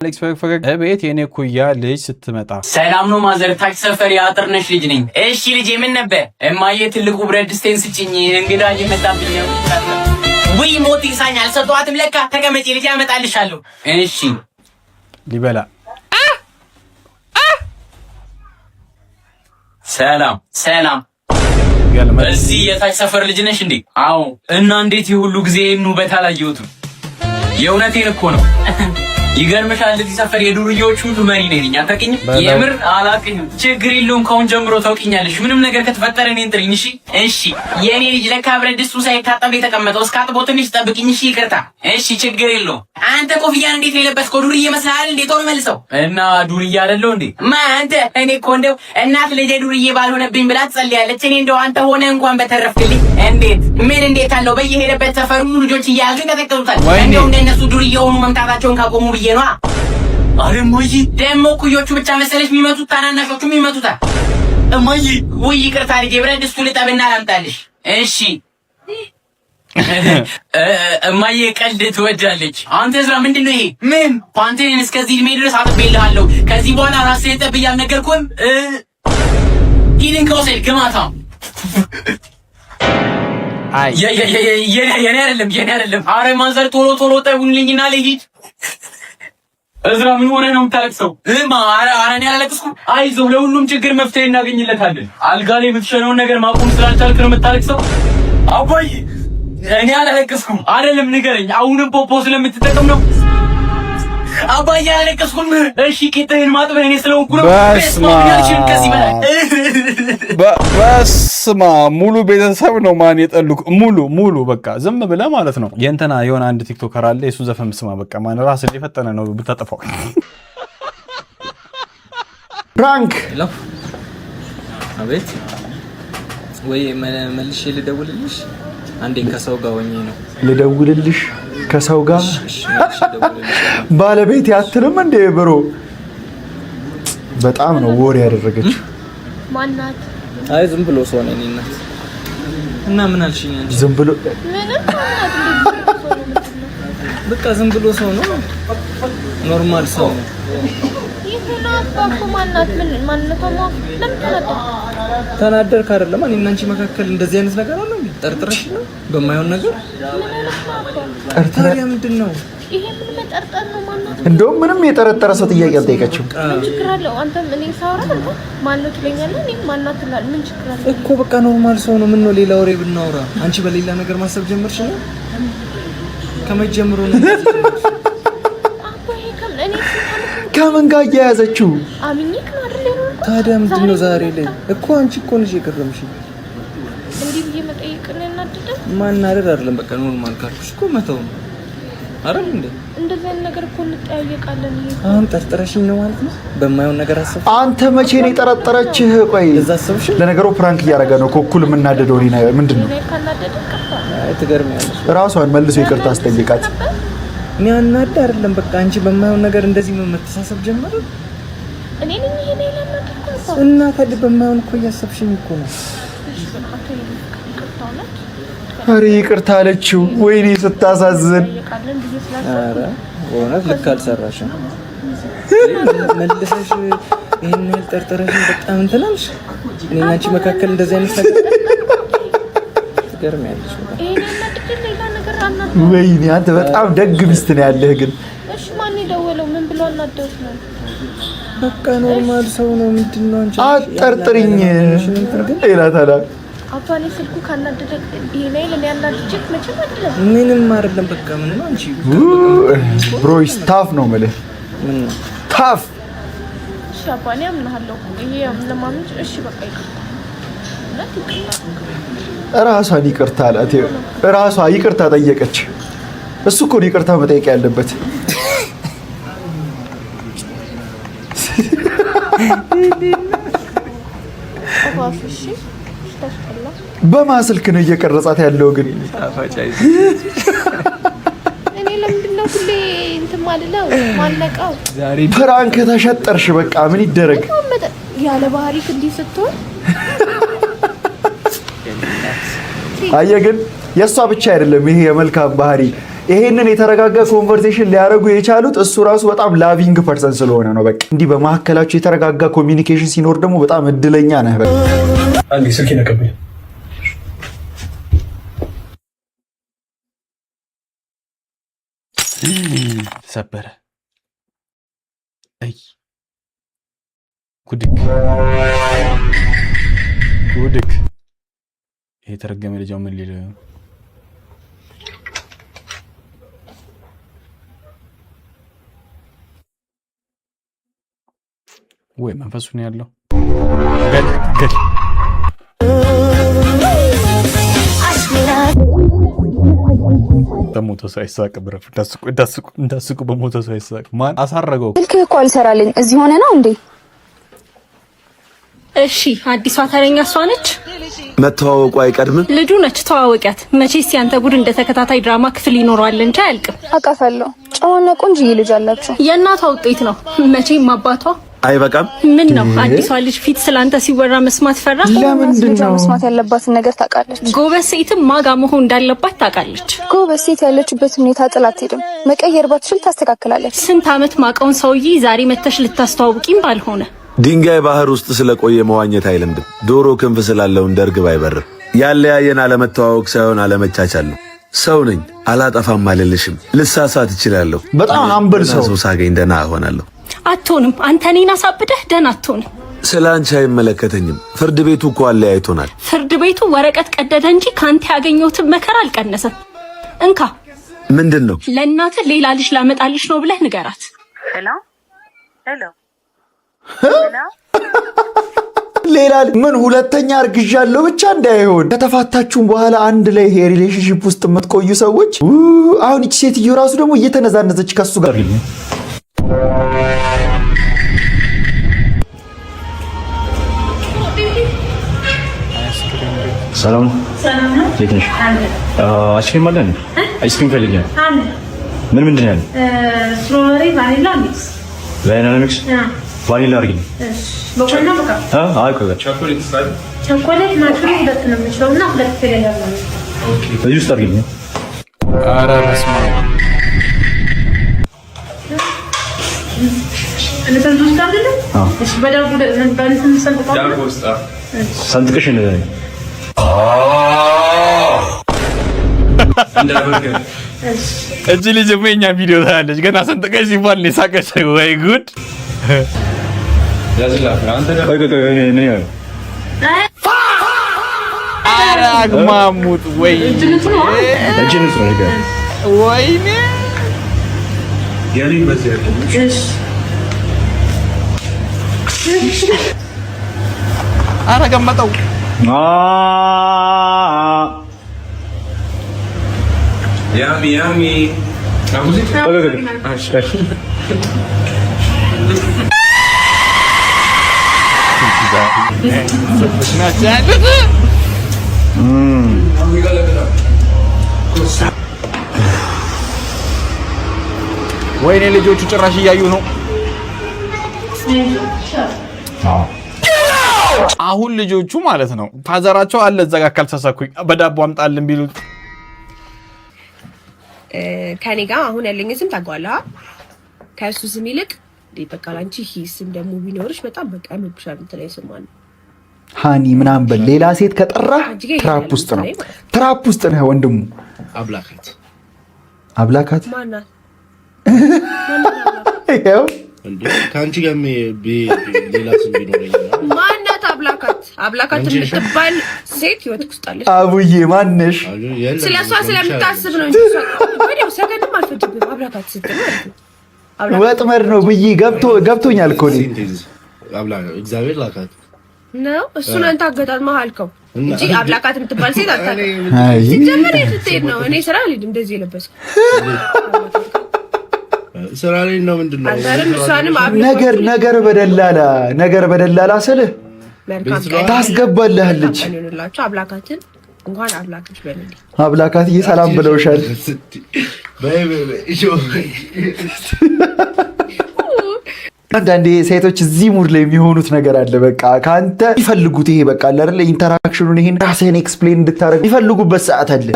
አሌክስ ፈገግ እቤት የኔ ኩያ ልጅ ስትመጣ ሰላም ነው ማዘር ታች ሰፈር ያጥርነሽ ልጅ ነኝ። እሺ ልጅ ምን ነበር? እማዬ ትልቁ ብረት ድስቴን ስጭኝ እንግዳ እየመጣብኝ ነው። ወይ ሞት ይሳኛል ሰጧትም ለካ ተቀመጪ ልጅ ያመጣልሻለሁ። እሺ ሊበላ ሰላም እዚህ የታች ሰፈር ልጅ ነሽ እንዴ? አዎ። እና እንዴት ይሁሉ ጊዜ ውበት አላየሁትም? የእውነቴን እኮ ነው። ይገርምሻል እዚህ ሰፈር የዱርዬዎች ሁሉ መሪ ነኝ። አታውቂኝም? የምር አላውቅኝም። ችግር የለውም ከአሁን ጀምሮ ታውቂኛለሽ። ምንም ነገር ከተፈጠረ እኔን ጥሪኝ። እሺ የኔ ልጅ ለካ ብረት ድስቱ ሳይታጠብ የተቀመጠው እስካጥቦ ትንሽ ጠብቂኝ። እሺ ይቅርታ። እሺ ችግር የለውም። አንተ ኮፍያን እንዴት ነው የለበስከው? ዱርዬ መስላል እንዴ? ቶሎ መልሰው እና ዱርዬ አይደለው እንዴ? አንተ እኔ እኮ እንደው እናት ልጄ ዱርዬ ባልሆነብኝ ብላ ትጸልያለች። እኔ እንደው አንተ ሆነ እንኳን በተረፍክልኝ። እንዴት አለው በየሄደበት ሰፈሩ ልጆች እያያዙ ይቀጠቅጡታል። እንደው እንደነሱ ዱርዬ ሆኑ መምጣታቸውን ካቆሙ ብዬ ነው። አረ እማዬ ደሞ ኩዮቹ ብቻ መሰለሽ የሚመቱት? ታናናሾቹም ይመቱታል። እማዬ ወይ ይቅርታ ልጄ ብረት ድስቱ ልጠብና ላምጣልሽ። እሺ እማዬ ቀልድ ትወዳለች። አንተ ዝራ ምንድነው ይሄ? ምን ፓንቴን እስከዚህ እድሜ ድረስ አጥቤልሃለሁ። ከዚህ በኋላ ራስህን ጠብ እያልነገርኩህም ሂድን ከወሰድ ግማታ አይ የኔ አይደለም። አረ ማንዘር ቶሎ ጠቡልኝና ልሂድ። እዝራ ምን ሆነ ነው የምታለቅሰው? አረ እኔ አላለቅስኩም። አይዞህ ለሁሉም ችግር መፍትሄ እናገኝለታለን። አልጋ ላይ የምትሸነውን ነገር ማቆም ስላልቻልክ ነው የምታለቅሰው? አባዬ እኔ አላለቅስኩም። አይደለም ንገረኝ። አሁንም ፖፖ ስለምትጠቀም ነው? አባዬ አላለቅስኩም። እሺ ቂጥህን ማጥበህ እኔ ስለሆንኩ ነው። በስማ ሙሉ ቤተሰብ ነው ማን የጠሉክ? ሙሉ በቃ ዝም ብለህ ማለት ነው። የእንትና የሆነ አንድ ቲክቶከር አለ። የሱ ዘፈን ስማ በቃ ማን ራስ ሊፈጠነ ነው ብታጠፋው። ፕራንክ አቤት ወይ መልሼ ልደውልልሽ? አንዴ ከሰው ጋር ሆኜ ነው። ልደውልልሽ ከሰው ጋር ባለቤት ያትልም እንደ ብሮ በጣም ነው ወሬ ያደረገች። ማናት? አይ ዝም ብሎ ሰው ነው እናት። እና ምን አልሽኝ አንቺ? ዝም ብሎ ምንም በቃ ዝም ብሎ ሰው ነው። ኖርማል ሰው ነው። ይሁናት ባኮ ማናት? ምን ማንነቷ ነው? ለምን ተናደርክ አይደለም? እኔ እና አንቺ መካከል እንደዚህ አይነት ነገር አለ እንዴ? ጠርጥረሽ ነው በማይሆን ነገር? ጠርጥረሽ ምንድን ነው ይሄ? ምን መጠርጠር ነው? ማናት? እንደውም ምንም የጠረጠረ ሰው ጥያቄ አልጠየቀችም። ምን ችግር አለው? አንተም እኔ ሳወራ አንተ ማነው ትለኛለህ? እኔ ማናት ትላለህ? ምን ችግር አለው እኮ በቃ ኖርማል ሰው ነው። ምን ነው ሌላ ወሬ ብናወራ? አንቺ በሌላ ነገር ማሰብ ጀመርሽ ነው? ከመጀመሩ ነው ከምን ጋር እያያዘችው? አምኜክ ነው አይደል? ታዲያ ምንድን ነው ዛሬ ላይ እኮ አንቺ እኮ ነሽ የቀረምሽ። እንዴ ብዬ መጠየቅ ነው ያናደደ? ማናደድ አይደለም በቃ ኖርማል ካልኩሽ እኮ መተው ነው አይደል እንዴ? እንደዚህ አይነት ነገር እኮ እንጠያየቃለን። አሁን ጠርጥረሽኝ ነው ማለት ነው? በማይሆን ነገር አሰብሽ? አንተ መቼ ነው የጠረጠረችህ? ቆይ እዛ አሰብሽ? ለነገሩ ፕራንክ እያደረገ ነው እኮ እኩል የምናደደው ምንድን ነው? አይ ትገርሚያለሽ። ራሷን መልሶ ይቅርታ አስጠይቃት። እኔ አናዳ አይደለም በቃ አንቺ በማይሆን ነገር እንደዚህ መተሳሰብ ጀመረ። እኔ ነኝ ይሄን ያላመጣኩት እና ታዲያ በማይሆን እኮ እያሰብሽኝ እኮ ነው። አሬ ይቅርታ አለችው። ወይኔ ስታሳዝን። አረ ወናት ልክ አልሰራሽም። መልሰሽ ይሄን ያህል ጠርጥረሽ በጣም እንትን አልሽ። እኔ እና አንቺ መካከል እንደዚህ አይነት ነገር ትገርሚያለሽ። ወይኔ አንተ በጣም ደግ ሚስት ነው ያለህ። ግን እሺ ማን ይደወለው? ምን ብሎ አናደውሽ ነው? በቃ ኖርማል ሰው ነው። ምንድነው አንቺ አጠርጥሪኝ ይላታል። አባኔ ስልኩ ካናደደ ይሄ ላይ ለኔ ያናደጅክ መቼም አይደለም። ምንም አይደለም በቃ ምን ነው አንቺ ብሮ ስታፍ ነው ማለት ምን ታፍ። እሺ አባኔ አምናለሁ ይሄ ለማምጭ እሺ በቃ ይቅርታ ራሷን ይቅርታ አላት። ራሷ ይቅርታ ጠየቀች። እሱ እኮ ነው ይቅርታ መጠየቅ ያለበት። በማስልክ ነው እየቀረጻት ያለው። ግን እኔ ለምንድን ነው ሁሌ እንትን ማልለው ማለቀው? ፕራንክ ተሸጠርሽ በቃ ምን ይደረግ? ያለ ባህሪክ እንዲህ ስትሆን አየ። ግን የሷ ብቻ አይደለም ይሄ የመልካም ባህሪ ይሄንን የተረጋጋ ኮንቨርሴሽን ሊያደርጉ የቻሉት እሱ ራሱ በጣም ላቪንግ ፐርሰን ስለሆነ ነው። በቃ እንዲህ በመካከላቸው የተረጋጋ ኮሚኒኬሽን ሲኖር ደግሞ በጣም እድለኛ ነህ። በቃ አንዴ ስልክ ነቀበል ሰበረ። አይ ጉድክ ጉድክ። ይሄ ተረገመ ልጅ ምን ሊል ወይ መንፈሱ ነው ያለው። ገል በሞተ ሰው አይሳቅ። ብረፍ እንዳስቁ በሞተ ሰው አይሳቅ። ማን አሳረገው? ስልክ እኮ አልሰራልኝ። እዚህ ሆነ ነው እንዴ? እሺ አዲሷ ተረኛ እሷ ነች። መተዋወቁ አይቀድምም? ልጁ ነች፣ ተዋወቂያት። መቼስ ያንተ ጉድ እንደ ተከታታይ ድራማ ክፍል ይኖረዋል እንጂ አያልቅም። አውቃታለሁ። ጨዋና ቆንጆዬ ልጅ አላችሁ። የእናቷ ውጤት ነው። መቼም አባቷ አይበቃም። ምን ነው አዲሷ ልጅ ፊት ስላንተ ሲወራ መስማት ፈራ? ለምንድን ነው መስማት ያለባትን ነገር ታውቃለች። ጎበዝ ሴትም ማጋ መሆን እንዳለባት ታውቃለች። ጎበዝ ሴት ያለችበት ሁኔታ ጥላት አትሄድም። መቀየር ባትችል ታስተካክላለች። ስንት ዓመት ማቀውን ሰውዬ ዛሬ መተሽ ልታስተዋውቂም ባልሆነ። ድንጋይ ባህር ውስጥ ስለቆየ መዋኘት አይለምድም። ዶሮ ክንፍ ስላለው እንደ እርግብ አይበርም። ያለያየን አለመተዋወቅ ሳይሆን አለመቻቻል ነው። ሰው ነኝ፣ አላጠፋም አልልሽም። ልሳሳት እችላለሁ። በጣም አምብል ሰው ሳገኝ ደህና እሆናለሁ። አትሆንም። አንተ እኔን አሳብደህ ደህና አትሆንም። ስለ አንቺ አይመለከተኝም። ፍርድ ቤቱ እኮ አለያይቶናል። ፍርድ ቤቱ ወረቀት ቀደደ እንጂ ካንተ ያገኘሁትን መከራ አልቀነሰም። እንካ። ምንድን ነው? ለእናትህ ሌላ ልጅ ላመጣልሽ ነው ብለህ ንገራት። ሄሎ ሄሎ ሌላ ምን ሁለተኛ እርግዣለሁ ብቻ እንዳይሆን። ከተፋታችሁም በኋላ አንድ ላይ ይሄ ሪሌሽንሺፕ ውስጥ የምትቆዩ ሰዎች አሁን እቺ ሴትዮ ራሱ ደግሞ እየተነዛነዘች ከሱ ጋር ሰላም እንዴት ነሽ? አይስክሪም አለ እንዴ? አይስክሪም ፈልጊያለሁ። ምን ምንድን ነው ያለው? ስትሮበሪ ቫኒላ ሚክስ። ቫኒላ ሚክስ ቫኒላ አድርጊልኝ። በቆሎ በቃ አይ ቆይ ቾኮሌት ናቹራል ሁለት ነው የምችለውና ሁለት ፈልጊያለሁ። ኦኬ በዚህ ውስጥ አድርጊልኝ። ኧረ በስመ አብ ሰንጥቀሽ እቺ ልጅ የኛ ቪዲዮ ታያለች። ገና ሰንጥቀሽ ሲባል ነው ሳቀሽ። ወይ ጉድ! ኧረ አግማሙት ወይ ወይኔ ኧረ ገመጠው። ያሚ ያሚ ወይኔ ልጆቹ ጭራሽ እያዩ ነው። አሁን ልጆቹ ማለት ነው ፋዘራቸው አለ እዛ ጋር ካልተሳሳኩኝ በዳቦ አምጣልን ቢሉት ከኔ ጋር አሁን ያለኝ ስም ታውቀዋለህ? ከእሱ ስም ይልቅ በቃ ላንቺ ስም ደግሞ ቢኖርሽ በጣም በቃ ምብሻል የምትለኝ ስም አለ ሃኒ ምናምን በል። ሌላ ሴት ከጠራህ ትራፕ ውስጥ ነው፣ ትራፕ ውስጥ ነህ ወንድሙ። አብላካት አብላካት ማናት? ይኸው እንዴ ካንቺ ጋር ሌላ ስም ቢኖረኝ ማናት? አብላካት አብላካት የምትባል ሴት ህይወት ውስጥ አለች። አቡዬ ማነሽ? ስለሷ ስለምታስብ ነው እንጂ ወዲያው ሰከንድም አልፈጅብም። አብላካት ስትል ወጥመድ ነው ብዬ ገብቶኛል እኮ እኔ። አብላካት እግዚአብሔር ላካት ነው እሱን አንተ አገጣጥመህ አልከው እንጂ አብላካት የምትባል ሴት አታውቅም። ሲጀመር የትሄድ ነው? እኔ ስራ ልሂድ እንደዚህ የለበስኩ ስራ ላይ ነው። ምንድን ነው ነገር በደላላ ስልህ ታስገባልሃለች። አብላካትን እንኳን አብላካች በልልኝ። አብላካትዬ ሰላም ብለውሻል። አንዳንዴ ሴቶች እዚህ ሙድ ላይ የሚሆኑት ነገር አለ። በቃ ከአንተ ይፈልጉት ይሄ በቃ አይደለ ኢንተራክሽኑን ይሄን ራስህን ኤክስፕሌን እንድታረግ ይፈልጉበት ሰዓት አለ።